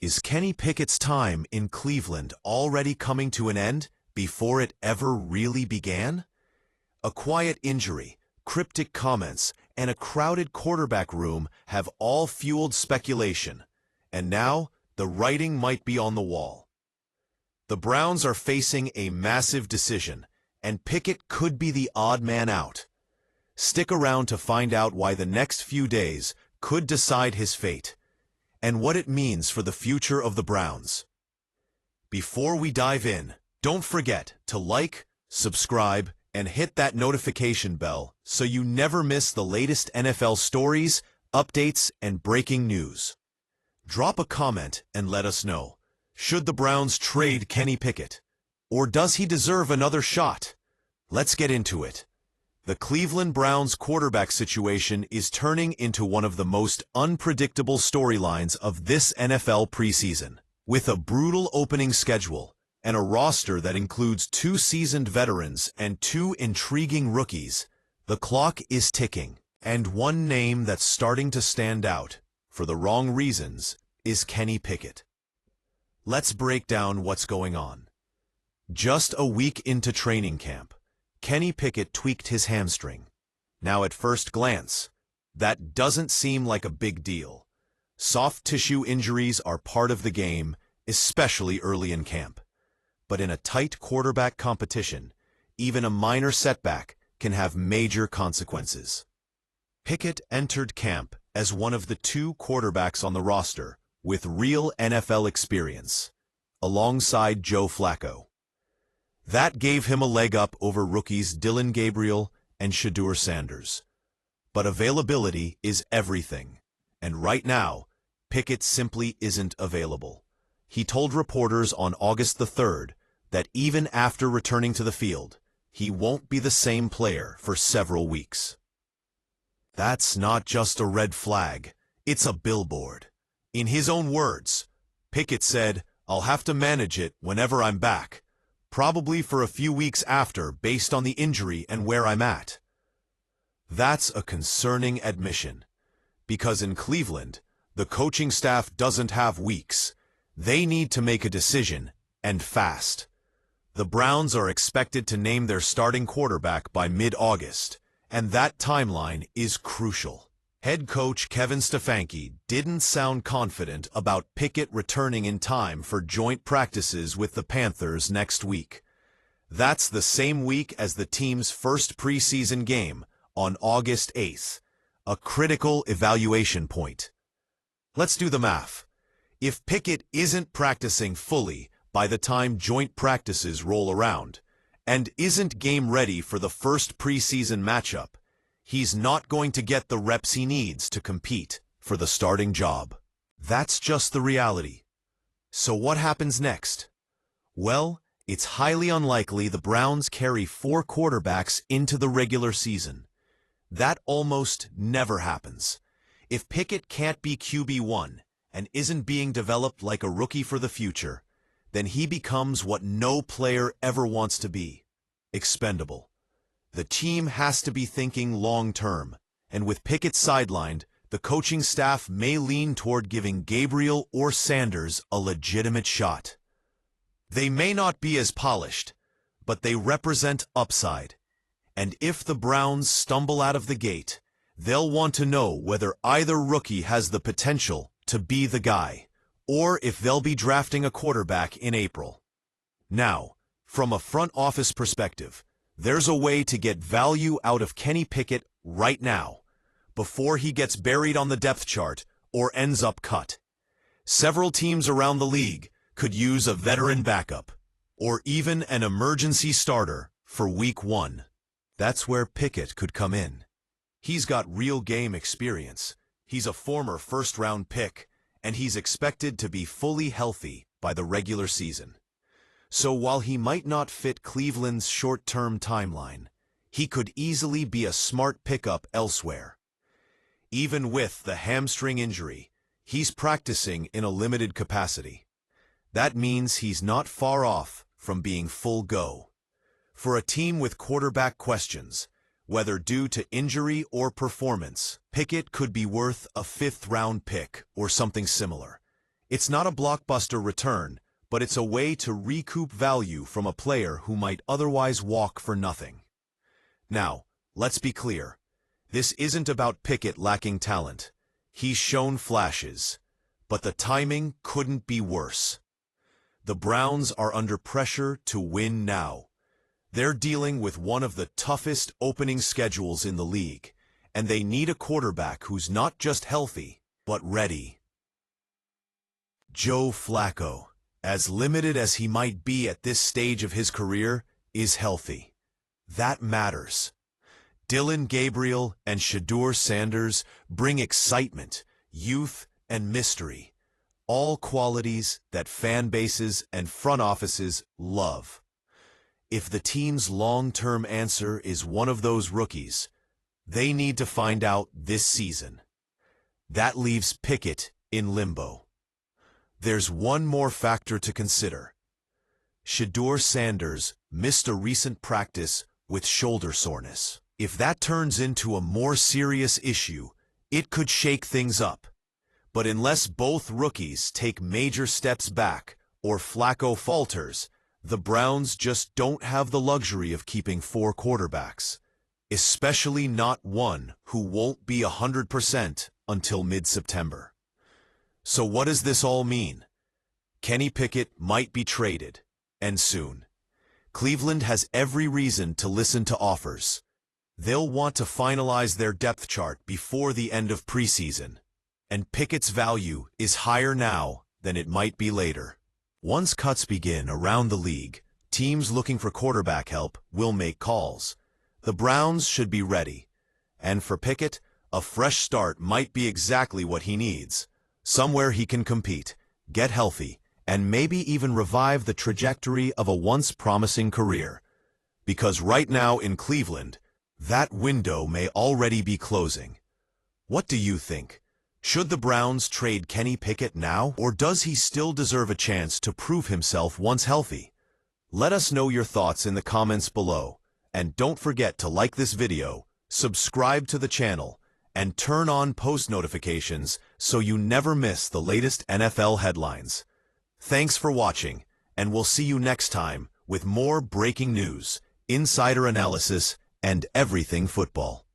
Is Kenny Pickett's time in Cleveland already coming to an end before it ever really began? A quiet injury, cryptic comments, and a crowded quarterback room have all fueled speculation, and now the writing might be on the wall. The Browns are facing a massive decision, and Pickett could be the odd man out. Stick around to find out why the next few days could decide his fate, and what it means for the future of the Browns. Before we dive in, don't forget to like, subscribe, and hit that notification bell so you never miss the latest NFL stories, updates, and breaking news. Drop a comment and let us know. Should the Browns trade Kenny Pickett? Or does he deserve another shot? Let's get into it. The Cleveland Browns quarterback situation is turning into one of the most unpredictable storylines of this NFL preseason. With a brutal opening schedule and a roster that includes 2 seasoned veterans and 2 intriguing rookies, the clock is ticking. And one name that's starting to stand out, for the wrong reasons, is Kenny Pickett. Let's break down what's going on. Just a week into training camp, Kenny Pickett tweaked his hamstring. Now at first glance, that doesn't seem like a big deal. Soft tissue injuries are part of the game, especially early in camp. But in a tight quarterback competition, even a minor setback can have major consequences. Pickett entered camp as one of the 2 quarterbacks on the roster with real NFL experience, alongside Joe Flacco. That gave him a leg up over rookies Dillon Gabriel and Shedeur Sanders. But availability is everything, and right now, Pickett simply isn't available. He told reporters on August the 3rd that even after returning to the field, he won't be the same player for several weeks. That's not just a red flag, it's a billboard. In his own words, Pickett said, "I'll have to manage it whenever I'm back, probably for a few weeks after based on the injury and where I'm at." That's a concerning admission, because in Cleveland, the coaching staff doesn't have weeks. They need to make a decision, and fast. The Browns are expected to name their starting quarterback by mid-August, and that timeline is crucial. Head coach Kevin Stefanski didn't sound confident about Pickett returning in time for joint practices with the Panthers next week. That's the same week as the team's first preseason game on August 8th, a critical evaluation point. Let's do the math. If Pickett isn't practicing fully by the time joint practices roll around, and isn't game ready for the first preseason matchup, he's not going to get the reps he needs to compete for the starting job. That's just the reality. So what happens next? Well, it's highly unlikely the Browns carry 4 quarterbacks into the regular season. That almost never happens. If Pickett can't be QB1 and isn't being developed like a rookie for the future, then he becomes what no player ever wants to be: expendable. The team has to be thinking long-term, and with Pickett sidelined, the coaching staff may lean toward giving Gabriel or Sanders a legitimate shot. They may not be as polished, but they represent upside. And if the Browns stumble out of the gate, they'll want to know whether either rookie has the potential to be the guy, or if they'll be drafting a quarterback in April. Now, from a front office perspective, there's a way to get value out of Kenny Pickett right now, before he gets buried on the depth chart or ends up cut. Several teams around the league could use a veteran backup, or even an emergency starter for Week 1. That's where Pickett could come in. He's got real game experience. He's a former first-round pick, and he's expected to be fully healthy by the regular season. So while he might not fit Cleveland's short-term timeline, he could easily be a smart pickup elsewhere. Even with the hamstring injury, he's practicing in a limited capacity. That means he's not far off from being full go. For a team with quarterback questions, whether due to injury or performance, Pickett could be worth a 5th-round pick or something similar. It's not a blockbuster return, but it's a way to recoup value from a player who might otherwise walk for nothing. Now, let's be clear. This isn't about Pickett lacking talent. He's shown flashes, but the timing couldn't be worse. The Browns are under pressure to win now. They're dealing with one of the toughest opening schedules in the league, and they need a quarterback who's not just healthy, but ready. Joe Flacco, as limited as he might be at this stage of his career, is healthy. That matters. Dillon Gabriel and Shedeur Sanders bring excitement, youth, and mystery, all qualities that fan bases and front offices love. If the team's long-term answer is one of those rookies, they need to find out this season. That leaves Pickett in limbo. There's one more factor to consider. Shedeur Sanders missed a recent practice with shoulder soreness. If that turns into a more serious issue, it could shake things up. But unless both rookies take major steps back or Flacco falters, the Browns just don't have the luxury of keeping four quarterbacks, especially not one who won't be 100% until mid-September. So what does this all mean? Kenny Pickett might be traded, and soon. Cleveland has every reason to listen to offers. They'll want to finalize their depth chart before the end of preseason, and Pickett's value is higher now than it might be later. Once cuts begin around the league, teams looking for quarterback help will make calls. The Browns should be ready. And for Pickett, a fresh start might be exactly what he needs. Somewhere he can compete, get healthy, and maybe even revive the trajectory of a once promising career. Because right now in Cleveland, that window may already be closing. What do you think? Should the Browns trade Kenny Pickett now, or does he still deserve a chance to prove himself once healthy? Let us know your thoughts in the comments below, and don't forget to like this video, subscribe to the channel, and turn on post notifications so you never miss the latest NFL headlines. Thanks for watching, and we'll see you next time with more breaking news, insider analysis, and everything football.